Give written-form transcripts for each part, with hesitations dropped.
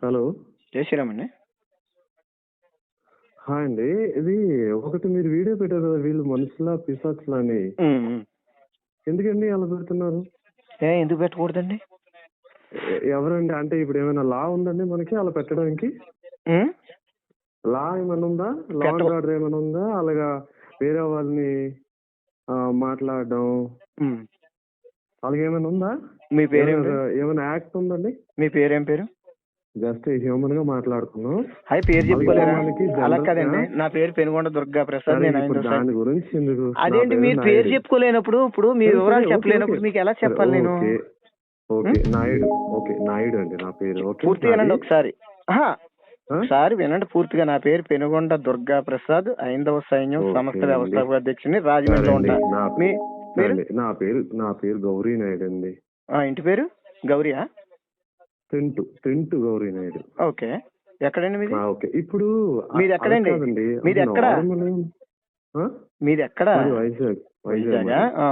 Hello. జై శ్రీరామ్ అండి. Hi అండి. ఇది ఒకటి మీరు వీడియో పెట్టారు కదా, వీళ్ళు మనుషులా పిశాచులా అని. ఎందుకండి అలా పెడుతున్నారు? ఎందుకు పెట్టకూడదండి? ఎవరండి? అంటే ఇప్పుడు ఏమైనా లా ఉందండి మనకి అలా పెట్టడానికి? లా ఏమైనా ఉందా? లా అండ్ ఆర్డర్ ఏమైనా ఉందా? అలాగా వేరే వాళ్ళని మాట్లాడడం అలాగే ఏమైనా ఉందా? మీ పేరు ఏమైనా యాక్ట్ ఉందండి? మీ పేరేం పేరు? జస్ట్ హ్యూమన్ గా మాట్లాడుకున్నాం. పేరు చెప్పుకోలేదా? అలా కదండి, నా పేరు పెనుగొండ దుర్గా ప్రసాద్. దాని గురించి ఎందుకు? అదేంటి మీరు పేరు చెప్పుకోలేనప్పుడు, ఇప్పుడు మీ వివరాలు చెప్పలేనప్పుడు మీకు ఎలా చెప్పాలి నేను? ఓకే నాయుడు. ఓకే నాయుడు అండి నా పేరు. పూర్తిగా వినండి ఒకసారి. ఒకసారి వినండి పూర్తిగా. నా పేరు పెనుగొండ దుర్గా ప్రసాద్, ఐదవ సైన్యం సంస్థ వ్యవస్థాపక అధ్యక్షుని, రాజమండ్రిలో ఉంటా. నా పేరు గౌరీ నాయుడు అండి. ఇంటి పేరు గౌరియా? టెంటు గౌరీ నాయుడు. ఓకే. ఎక్కడండి మీది? ఓకే. ఇప్పుడు మీది ఎక్కడండి? మీది ఎక్కడ? మీది ఎక్కడ? వైజాగ్.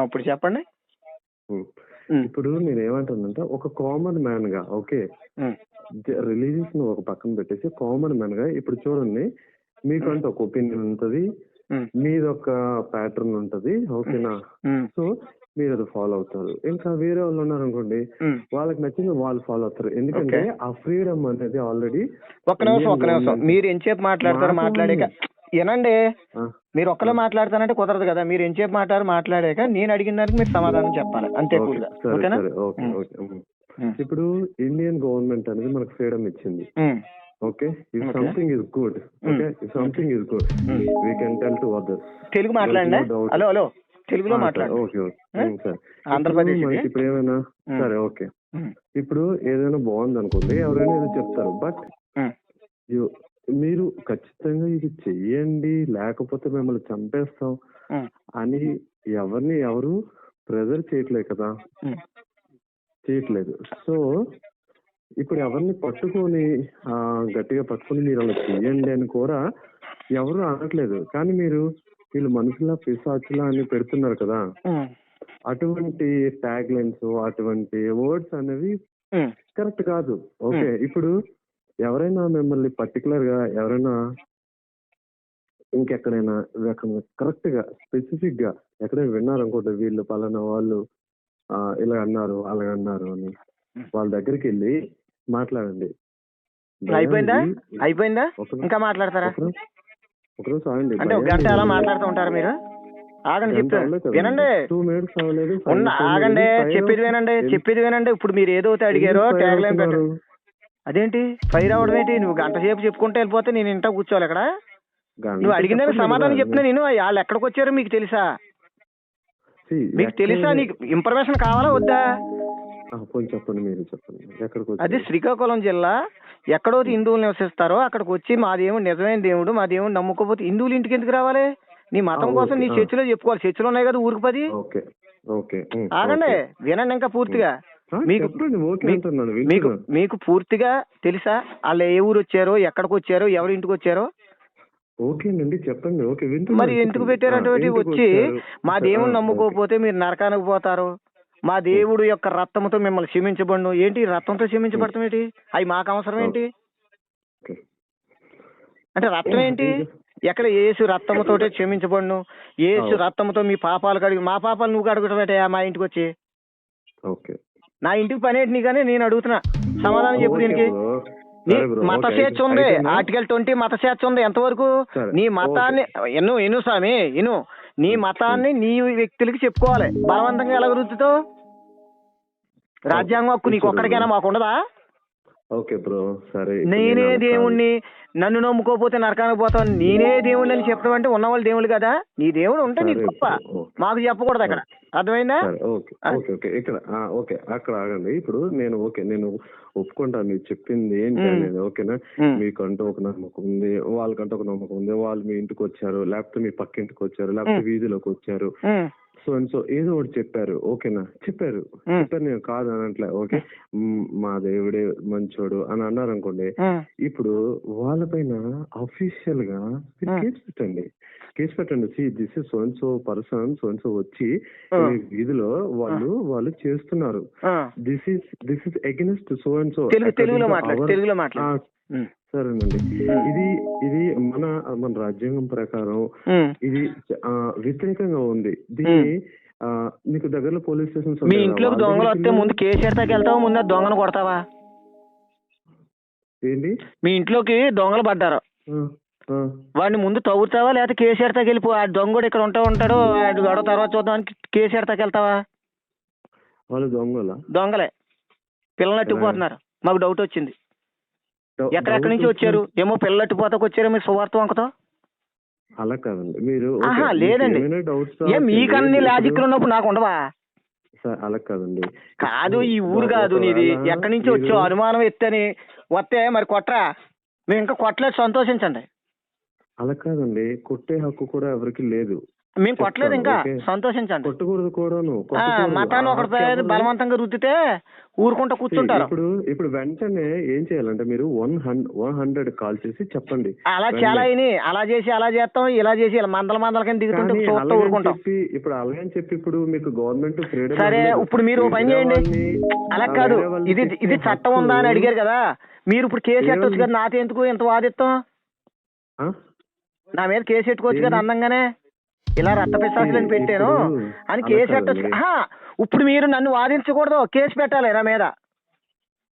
ఇప్పుడు చెప్పండి. ఇప్పుడు నేను ఏమంటానంటే, ఒక కామన్ మ్యాన్ గా, ఓకే, రిలీజియస్ ను ఒక పక్కన పెట్టేసి కామన్ మ్యాన్ గా ఇప్పుడు చూడండి, మీకంటే ఒక ఒపీనియన్ ఉంటది, మీదొక ప్యాటర్న్ ఉంటది, ఓకేనా? సో మీరు అది ఫాలో అవుతారు. ఇంకా వేరే వాళ్ళు ఉన్నారు అనుకోండి, వాళ్ళకి నచ్చింది వాళ్ళు ఫాలో అవుతారు. ఎందుకంటే ఆ ఫ్రీడమ్ అనేది ఆల్రెడీ. ఒక్క నిమిషం మీరు ఎంతసేపు మాట్లాడతారు? మాట్లాడాక వినండి. మీరు ఒక్కలో మాట్లాడతానంటే కుదరదు కదా. మీరు ఎంతసేపు మాట్లాడాక నేను అడిగిన దానికి మీరు సమాధానం చెప్పాలి, అంతే. ఓకేనా? ఇప్పుడు ఇండియన్ గవర్నమెంట్ అనేది మనకు ఫ్రీడమ్ ఇచ్చింది. Okay, if something is good, okay, if something is good we can tell to others. Telugu మాట్లాడండి. హలో తెలుగులో మాట్లాడు. ఆంధ్రప్రదేశ్ ఇప్పుడు ఏమైనా సరే, ఓకే, ఇప్పుడు ఏదైనా బాగుంది అనుకోండి, ఎవరైనా ఏదో చెప్తారు, బట్ మీరు ఖచ్చితంగా ఇది చెయ్యండి లేకపోతే మిమ్మల్ని చంపేస్తాం అని ఎవరు ప్రెజర్ చేయట్లేదు కదా, చేయట్లేదు. సో ఇప్పుడు ఎవరిని పట్టుకొని గట్టిగా పట్టుకొని మీరు అలా చెయ్యండి అని కూడా ఎవరు అనట్లేదు. కానీ మీరు వీళ్ళు మనుషులా పిశాచులా అని పెడుతున్నారు కదా, అటువంటి ట్యాగ్ లైన్స్, అటువంటి వర్డ్స్ అనేవి కరెక్ట్ కాదు. ఓకే, ఇప్పుడు ఎవరైనా మిమ్మల్ని పర్టికులర్ గా ఎవరైనా ఇంకెక్కడైనా కరెక్ట్ గా స్పెసిఫిక్ గా ఎక్కడైనా విన్నారనుకోండి, వీళ్ళు పలానా వాళ్ళు ఇలా అన్నారు అలాగ అన్నారు అని, వాళ్ళ దగ్గరికి వెళ్ళి మాట్లాడండి. అయిపోయిందా? ఇంకా మాట్లాడతారా? ఒకరోజు ఆగండి. అంటే ఒక గంట అలా మాట్లాడుతూ ఉంటారా మీరు? ఆగండి, చెప్తాను వినండి. ఆగండి, చెప్పేది వినండి. ఇప్పుడు మీరు ఏదైతే అడిగారో ట్యాగ్ లైన్ పెట్టారు. అదేంటి ఫైర్ అవడం ఏంటి? నువ్వు గంట సేపు చెప్పుకుంటే వెళ్ళిపోతే నేను ఇంటా కూర్చోవాలి ఇక్కడ? నువ్వు అడిగిందని సమాధానం చెప్తున్నా. నేను వాళ్ళు ఎక్కడికి వచ్చారో మీకు తెలుసా? నీకు ఇన్ఫర్మేషన్ కావాలా వద్దా? చెప్పండి, మీరు చెప్పండి. అది శ్రీకాకుళం జిల్లా. ఎక్కడో హిందువులు నివసిస్తారో అక్కడికి వచ్చి మా దేవుడు నిజమైన దేవుడు, మా దేవుడు నమ్ముకోపోతే హిందువులు ఇంటికి ఎందుకు రావాలి? నీ మతం కోసం నీ చర్చిలో చెప్పుకోవాలి. చర్చిలో ఉన్నాయి కదా ఊరికి 10. ఆగండి, వినండి ఇంకా పూర్తిగా. మీకు పూర్తిగా తెలుసా వాళ్ళు ఏ ఊరు వచ్చారో, ఎక్కడికి వచ్చారో, ఎవరి ఇంటికి వచ్చారో? ఓకేనండి, చెప్పండి. ఓకే, మరి ఎందుకు పెట్టారంటే, వచ్చి మా దేవుడు నమ్ముకోకపోతే మీరు నరకానికి పోతారు, మా దేవుడు యొక్క రక్తంతో మిమ్మల్ని క్షమించబడును. ఏంటి రక్తంతో క్షమించబడతాం ఏంటి? అవి మాకు అవసరం ఏంటి? అంటే రక్తం ఏంటి? ఎక్కడ యేసు రక్తంతోటే క్షమించబడును, యేసు రక్తంతో మీ పాపాలు కడిగి. మా పాపాలు నువ్వు కడుగుతావేటయా మా ఇంటికి వచ్చి? నా ఇంటికి పని ఏంటి నీకని నేను అడుగుతున్నా. సమాధానం చెప్పు దీనికి. మత స్వేచ్ఛ ఉంది, ఆర్టికల్ 20 మత స్వేచ్ఛ ఉంది. ఎంతవరకు? నీ మతాన్ని ఎను స్వామి ఎను నీ మతాన్ని నీ వ్యక్తులకి చెప్పుకోవాలి. బలవంతంగా ఎలా రుద్దుతావు? రాజ్యాంగం హక్కు నీకు ఒక్కడికైనా, మాకు ఉండదా? ఓకే బ్రో, సరే. నేనే దేవుణ్ణి, నన్ను నమ్ముకోపోతే నరకానికి పోతావు, నేనే దేవుణ్ణి అని చెప్పడం అంటే ఉన్నవాళ్ళు దేవుళ్ళు కదా. నీ దేవుడు ఉంటే నీకు గొప్ప, మాకు చెప్పకూడదు అక్కడ. అర్థమైందా? ఇక్కడ అక్కడ ఆగండి. ఇప్పుడు నేను ఒప్పుకుంటాను మీరు చెప్పింది ఏంటి అనేది. ఓకేనా? మీకంటూ ఒక నమ్మకం ఉంది, వాళ్ళకంటూ ఒక నమ్మకం ఉంది. వాళ్ళు మీ ఇంటికి వచ్చారు, లేకపోతే మీ పక్క ఇంటికి వచ్చారు, లేకపోతే వీధిలోకి వచ్చారు. సో అండ్ సో ఏదో ఒకటి చెప్పారు, ఓకేనా, చెప్పారు నేను కాదు అనట్లే, ఓకే మా దేవుడే మంచోడు అని అన్నారు అనుకోండి, ఇప్పుడు వాళ్ళపైన అఫీషియల్ గా కేసు పెట్టండి this is so and so person so and so వచ్చి వీధిలో వాళ్ళు చేస్తున్నారు, this is against so and so. సరేనండి, ఇది మన రాజ్యాంగం ప్రకారం ఇది వ్యతిరేకంగా ఉంది. దీన్ని మీకు దగ్గరలో పోలీస్ స్టేషన్. మీ ఇంట్లోకి దొంగలు వస్తే ముందు కేసు ఎడతాకి వెళ్తావా, ముందు దొంగను కొడతావా? ఏంటి, మీ ఇంట్లోకి దొంగలు పడ్డారు, వాడిని ముందు తవ్వుతావా లేకపోతే కేసు ఎడతాకి వెళ్ళిపో, ఆ దొంగ కూడా ఇక్కడ ఉంటాడు గొడవ తర్వాత చూద్దామని కేసు ఎడతాకి వెళ్తావా? వాళ్ళు దొంగలే, పిల్లలు అట్టుకుపోతున్నారు, మాకు డౌట్ వచ్చింది. ఎక్కడెక్కడి నుంచి వచ్చారు ఏమో, పిల్లలు అట్టుపోతాకు వచ్చారు మీరు సువార్త వంకతో. అలా కాదండి మీరు. లేదండి, మీకు అన్ని లాజిక్లు ఉన్నప్పుడు నాకు ఉండవా? అలా కాదండి, కాదు ఈ ఊరు కాదు నీది, ఎక్కడి నుంచి వచ్చావు అనుమానం ఎత్తని వస్తే మరి కొట్టరా, మేము ఇంకా కొట్టలేదు, సంతోషించండి. అలా కాదండి, కొట్టే హక్కు కూడా ఎవరికి లేదు, మేము కొట్టలేదు ఇంకా, సంతోషించండి. కొట్టకూడదు కూడాను, మతాన్ని ఒకటి బలవంతంగా రుద్దితే ఊరుకుంటా కూర్చుంటారు. ఇప్పుడు వెంటనే ఏం చేయాలంటే మీరు 100 కాల్ చేసి చెప్పండి. అలా చాలా అలా చేసి అలా చేస్తాం, ఇలా చేసి ఇలా మందల కింద దిగుతుంటే చూస్తూ ఊరుకుంటాం. ఇప్పుడు అలాగని చెప్పి ఇప్పుడు మీకు గవర్నమెంట్ ఫ్రీడమ్. సరే ఇప్పుడు మీరు పని చేయండి, అలా కాదు ఇది చట్టం ఉందా అని అడిగారు కదా, మీరు ఇప్పుడు కేసు ఎట్టవచ్చు కదా, నాతో ఎందుకు ఇంత వాదిస్తాం, నా మీద కేసు ఎట్టుకోవచ్చు కదా అందంగానే, ఇలా రక్త పిశాచులని పెట్టాను అని కేసు పెట్టచ్చు. ఇప్పుడు మీరు నన్ను వాదించకూడదు, కేసు పెట్టాలి నా మీద.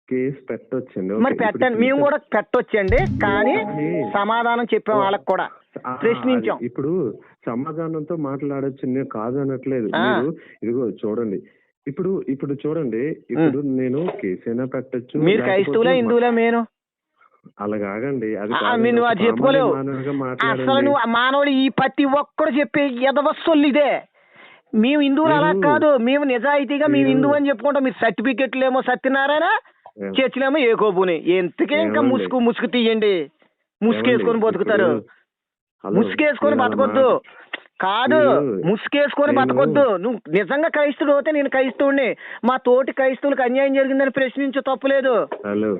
కేసు పెట్టొచ్చండి, మరి పెట్టండి, మేము కూడా పెట్టొచ్చండి, కానీ సమాధానం చెప్పాం వాళ్ళకి కూడా, ప్రశ్నించాం. ఇప్పుడు సమాధానంతో మాట్లాడచ్చు, నేను కాదు అనట్లేదు. ఇదిగో చూడండి, ఇప్పుడు చూడండి, ఇప్పుడు నేను కేసైనా పెట్టచ్చు. మీరు క్రైస్తవులే హిందువులే? నేను అలాగండి, అది చెప్పుకోలేవు అసలు. నువ్వు మానవుడు ఈ ప్రతి ఒక్కడు చెప్పే ఎదవస్సొల్లు ఇదే. మేము హిందువులు అలా కాదు, మేము నిజాయితీగా మేము హిందువు అని చెప్పుకుంటాం. మీరు సర్టిఫికెట్లు ఏమో సత్యనారాయణ, చర్చిలేమో ఏకోబుని, ఎంతకే ఇంకా ముసుగు తీయండి, ముసుగేసుకొని బతుకుతారు. ముసుగేసుకొని బతకొద్దు, కాదు ముసుగేసుకొని బతకొద్దు. నువ్వు నిజంగా క్రైస్తవుడు అయితే నేను క్రైస్తవుడిని, మా తోటి క్రైస్తవులకు అన్యాయం జరిగిందని ప్రశ్నించు, తప్పులేదు. హలో,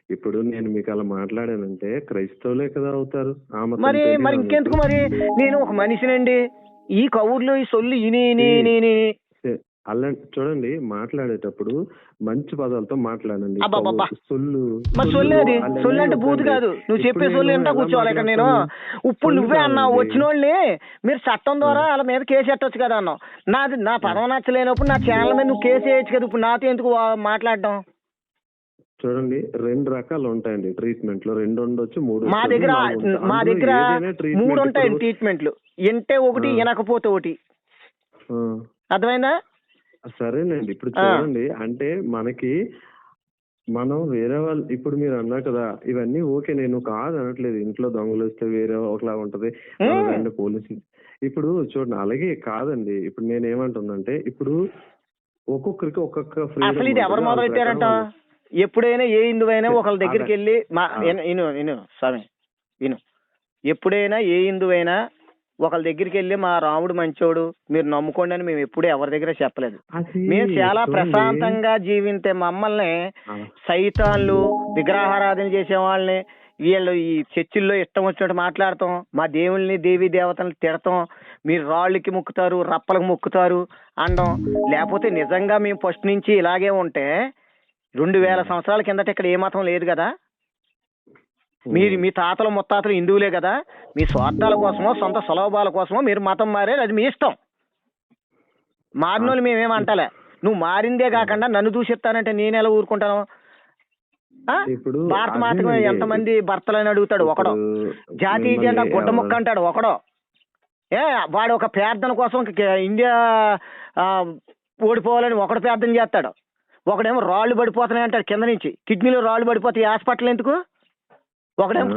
ఇప్పుడు నేను మీకు అలా మాట్లాడానంటే క్రైస్తవులే కదా అవుతారు. మరి ఇంకెందుకు, మరి నేను ఒక మనిషినండి, ఈ కవుర్లు ఈ సొల్లు అలా చూడండి, మాట్లాడేటప్పుడు మంచి పదాలతో మాట్లాడండి. సొల్లు అంటే బూతు కాదు, నువ్వు చెప్పే సొల్లు ఏంటో కూర్చోవాలి ఇక్కడ. నేను ఇప్పుడు నువ్వే అన్నావు, వచ్చిన వాళ్ళని మీరు చట్టం ద్వారా వాళ్ళ మీద కేసు పెట్టవచ్చు కదా అన్నావు. నా పదం నచ్చలేనప్పుడు నా ఛానల్ మీద నువ్వు కేసు వేయచ్చు కదా, ఇప్పుడు నాతో ఎందుకు మాట్లాడడం? చూడండి, 2 రకాలు ఉంటాయండి ట్రీట్మెంట్లు, 2 ఉండొచ్చు, 3. మా దగ్గర 3 ఉంటాయండి ట్రీట్మెంట్లు, ఎంటే ఒకటి, వినకపోతే ఒకటి. అర్థమైందా? సరేనండి, ఇప్పుడు చూడండి, అంటే మనం వేరే వాళ్ళు, ఇప్పుడు మీరు అన్నారు కదా ఇవన్నీ ఓకే, నేను కాదు అనట్లేదు, ఇంట్లో దొంగలు వస్తే వేరే ఒకలా ఉంటది పోలీసు. ఇప్పుడు చూడండి, అలాగే కాదండి, ఇప్పుడు నేను ఏమంటున్నానంటే, ఇప్పుడు ఒక్కొక్కరికి ఒక్కొక్క అసలు ఇది ఎవరు మొదలెట్టారంట? ఎప్పుడైనా ఏ హిందువైనా ఒకళ్ళ దగ్గరికి వెళ్ళి ఎప్పుడైనా ఏ హిందువైనా ఒకళ్ళ దగ్గరికి వెళ్ళి మా రాముడు మంచోడు మీరు నమ్ముకోండి అని మేము ఎప్పుడూ ఎవరి దగ్గర చెప్పలేదు. మేము చాలా ప్రశాంతంగా జీవించే మమ్మల్ని సైతాన్లు, విగ్రహారాధన చేసే వాళ్ళని, వీళ్ళు ఈ చర్చిల్లో ఇష్టం వచ్చినట్టు మాట్లాడతాం, మా దేవుళ్ళని దేవీ దేవతలను తిడతాం, మీరు రాళ్ళకి మొక్కుతారు, రప్పలకు మొక్కుతారు అనడం. లేకపోతే నిజంగా మేము ఫస్ట్ నుంచి ఇలాగే ఉంటే 2000 సంవత్సరాల కిందట ఇక్కడ ఏ మతం లేదు కదా. మీరు మీ తాతలు ముత్తాతలు హిందువులే కదా, మీ స్వార్థాల కోసమో సొంత సులభాల కోసమో మీరు మతం మారారు, అది మీ ఇష్టం. మారినోళ్ళు మేమేమంటలే, నువ్వు మారిందే కాకుండా నన్ను దూషిస్తానంటే నేను ఎలా ఊరుకుంటాను? భారత మాతకు ఎంతమంది భర్తలని అడుగుతాడు ఒకడో, జాతీయ జెండా గుడ్డ ముక్క అంటాడు ఒకడో, వాడు ఒక ప్రార్థన కోసం ఇండియా ఓడిపోవాలని ఒకడు ప్రార్థన చేస్తాడు, ఒకడేమో రాళ్ళు పడిపోతున్నాయి అంటాడు కింద నుంచి, కిడ్నీలో రాళ్ళు పడిపోతాయి హాస్పిటల్ ఎందుకు, ఒకడేమో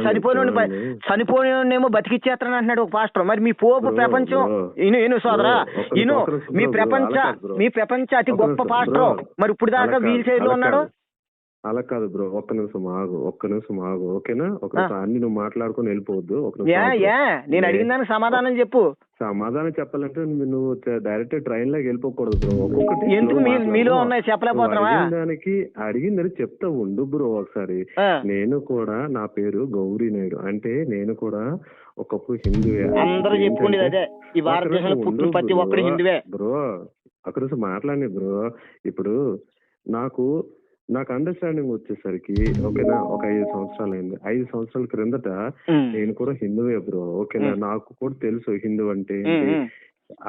చనిపోయినేమో బతికిచ్చేస్తాను అంటున్నాడు ఒక పాస్టర్. మరి మీ పోపు ప్రపంచం సోదరా మీ ప్రపంచ అతి గొప్ప పాస్టర్, మరి ఇప్పుడు దాకా వీల్ చైర్ లో ఉన్నాడు. అలా కాదు బ్రో, ఒక్క నిమిషం ఆగు ఓకేనా? ఒక నిమిషం అన్ని నువ్వు మాట్లాడుకొని వెళ్ళిపోవద్దు. ఒక నిమిషం నేను అడిగిన దానికి సమాధానం చెప్పు. సమాధానం చెప్పాలంటే నువ్వు డైరెక్ట్ ట్రైన్ లాగా వెళ్ళిపోకూడదు బ్రో. ఒక్కొక్కటి ఎందుకు మీలో ఉన్నాయి చెప్పలేకపోతున్నావా? అడిగిందని చెప్తా ఉండు బ్రో ఒకసారి. నేను కూడా, నా పేరు గౌరీ నాయుడు, అంటే నేను కూడా ఒకప్పుడు హిందువే. అందరూ చెప్పుకుండేది అదే, ఈ భారతదేశంలో పుట్టిన ప్రతి ఒక్కరు హిందువే బ్రో. అక్కడ మాట్లాడి బ్రో. ఇప్పుడు నాకు అండర్స్టాండింగ్ వచ్చేసరికి ఓకేనా, ఒక 5 సంవత్సరాలు అయింది. 5 సంవత్సరాల క్రిందట నేను కూడా హిందువే బ్రో. ఓకేనా, నాకు కూడా తెలుసు హిందూ అంటే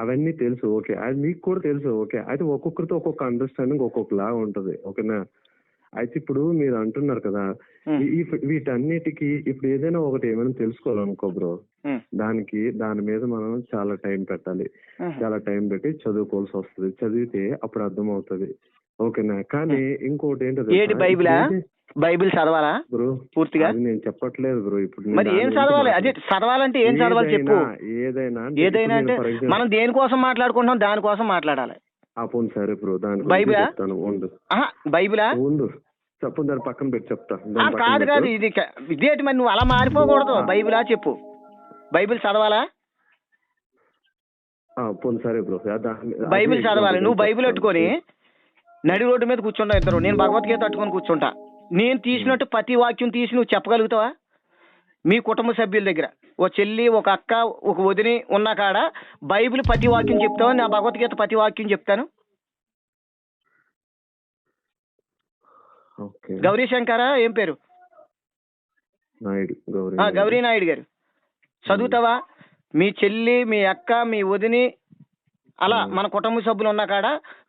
అవన్నీ తెలుసు. ఓకే, అది మీకు కూడా తెలుసు. ఓకే, అయితే ఒక్కొక్కరితో ఒక్కొక్క అండర్స్టాండింగ్ ఒక్కొక్కలా ఉంటది. ఓకేనా, అయితే ఇప్పుడు మీరు అంటున్నారు కదా, వీటన్నిటికీ ఇప్పుడు ఏదైనా ఒకటి ఏమైనా తెలుసుకోవాలనుకో బ్రో, దాని మీద మనం చాలా టైం పెట్టాలి. చాలా టైం పెట్టి చదువుకోవాల్సి వస్తుంది. చదివితే అప్పుడు అర్థం అవుతుంది. ఓకేనా, కానీ ఇంకోటి ఏంటంటే బైబిల్ చదవాలా బ్రో పూర్తిగా? అది నేను చెప్పట్లేదు బ్రో. ఇప్పుడు మరి ఏం చదవాలి? అదే చదవాలంటే ఏం చదవాలి చెప్పు. ఏదైనా అంటే మనం దేనికోసం మాట్లాడుకుంటున్నాం, దానికోసం మాట్లాడాలి. పోను సరే బ్రో, దాని బైబిలా ఉండు చెప్పు, దాని పక్కన పెట్టి చెప్తా. కాదు ఇదేంటి మరి, నువ్వు అలా మారిపోకూడదు. బైబిలా చెప్పు, బైబిల్ చదవాలా? పోను సరే బ్రో, బైబిల్ చదవాలి. నువ్వు బైబిల్ పెట్టుకొని నడి రోడ్డు మీద కూర్చుంటా ఇద్దరు, నేను భగవద్గీత పట్టుకొని కూర్చుంటా. నేను తీసినట్టు ప్రతి వాక్యం తీసి నువ్వు చెప్పగలుగుతావా? మీ కుటుంబ సభ్యుల దగ్గర ఓ చెల్లి, ఒక అక్క, ఒక వదిని ఉన్న కాడ బైబిల్ ప్రతి వాక్యం చెప్తావా? నా భగవద్గీత ప్రతి వాక్యం చెప్తాను. గౌరీ శంకరా ఏం పేరు? గౌరీ నాయుడు గారు చదువుతావా? మీ చెల్లి, మీ అక్క, మీ వదిని, అలా మన కుటుంబ సభ్యులు ఉన్న కాడ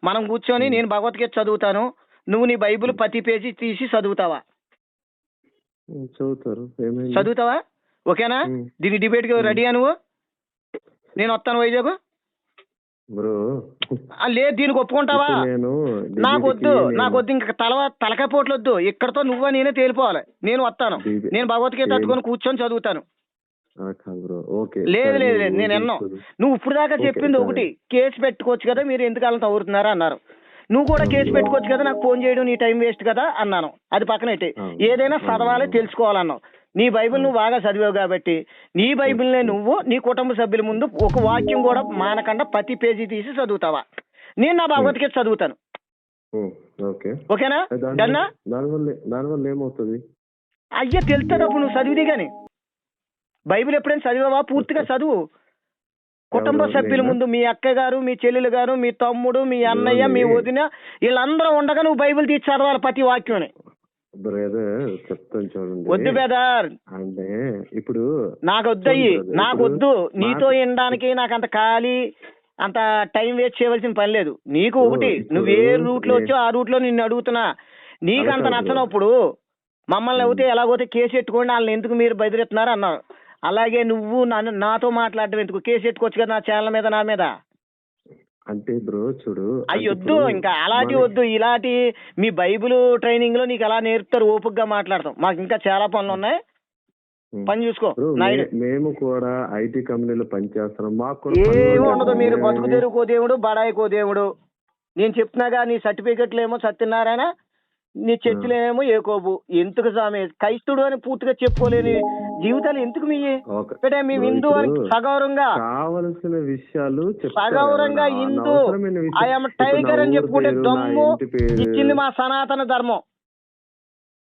మనం కూర్చొని నేను భగవద్గీత చదువుతాను, నువ్వు నీ బైబిల్ ప్రతి పేజీ తీసి చదువుతావా? చదువుతావా? ఓకేనా? దీనికి డిబేట్ కి రెడీయా నువ్వు? నేను వస్తాను వైజాగ్. లేదు, దీనికి ఒప్పుకుంటావా? నాకు వద్దు ఇంకా తలకాయ వద్దు. ఇక్కడతో నువ్వు నేనే తేలిపోవాలి. నేను వస్తాను, నేను భగవద్గీత తట్టుకొని కూర్చొని చదువుతాను. లేదు నేను ఎన్నో. నువ్వు ఇప్పుడు దాకా చెప్పింది ఒకటి, కేసు పెట్టుకోవచ్చు కదా, మీరు ఎందుకు అలా తవ్వుతున్నారా అన్నారు. నువ్వు కూడా కేసు పెట్టుకోవచ్చు కదా, నాకు ఫోన్ చేయడం నీ టైం వేస్ట్ కదా అన్నాను. అది పక్కనట్టే, ఏదైనా చదవాలి తెలుసుకోవాలన్నావు. నీ బైబిల్ నువ్వు బాగా చదివావు కాబట్టి నీ బైబిల్నే నువ్వు నీ కుటుంబ సభ్యుల ముందు ఒక వాక్యం కూడా మానకుండా ప్రతి పేజీ తీసి చదువుతావా? నేను నా భగవద్గీత చదువుతాను. ఓకేనా? డన్నా? అయ్యా తెలుస్తుంది అప్పుడు నువ్వు చదివిది. కానీ బైబిల్ ఎప్పుడైనా చదివావా? పూర్తిగా చదువు. కుటుంబ సభ్యుల ముందు మీ అక్క గారు, మీ చెల్లెలు గారు, మీ తమ్ముడు, మీ అన్నయ్య, మీ వదిన వీళ్ళందరూ ఉండగా నువ్వు బైబిల్ తీసి చదవాలి ప్రతి వాక్యం. చెప్తాను చూడండి. వద్దు బెదర్, అంటే ఇప్పుడు నాకొద్దు నీతో వినడానికి. నాకు అంత ఖాళీ, అంత టైం వేస్ట్ చేయవలసిన పని లేదు. నీకు ఒకటి, నువ్వు ఏ రూట్ లో వచ్చో ఆ రూట్ లో నిన్ను అడుగుతున్నా. నీకు అంత నచ్చనప్పుడు మమ్మల్ని అవుతే ఎలాగోతే కేసు పెట్టుకోండి, వాళ్ళని ఎందుకు మీరు బెదిరిస్తున్నారు అన్నారు. అలాగే నువ్వు నాతో మాట్లాడడం ఎందుకు? కేసు పెట్టుకోవచ్చు కదా నా ఛానల్ మీద, నా మీద. అంటే బ్రో చూడు, అయ్యొద్దు ఇంకా అలాంటి వద్దు. ఇలాంటి మీ బైబిల్ ట్రైనింగ్ లో నీకు అలా నేర్పుతారు, ఓపికగా మాట్లాడతాం. మాకు ఇంకా చాలా పనులు ఉన్నాయి, పని చూసుకో. మేము కూడా ఐటీ కంపెనీలో పనిచేస్తున్నాం, మాకు ఏమి ఉండదు. మీరు బతుకు తెరుకో దేవుడు, బడాయికో దేవుడు. నేను చెప్తున్నాగా, నీ సర్టిఫికెట్లు ఏమో సత్యనారాయణ, నీ చర్చిలేమో ఏకోబు. ఎందుకు స్వామి క్రైస్తుడు అని పూర్తిగా చెప్పుకోలేని జీవితాలు ఎందుకు మీ హిందూ అని సగౌరవంగా కావలసిన విషయాలు సగౌరవంగా హిందూ ఐఎమ్ టైగర్ అని చెప్పుకుంటే దమ్ము ఇచ్చింది మా సనాతన ధర్మం.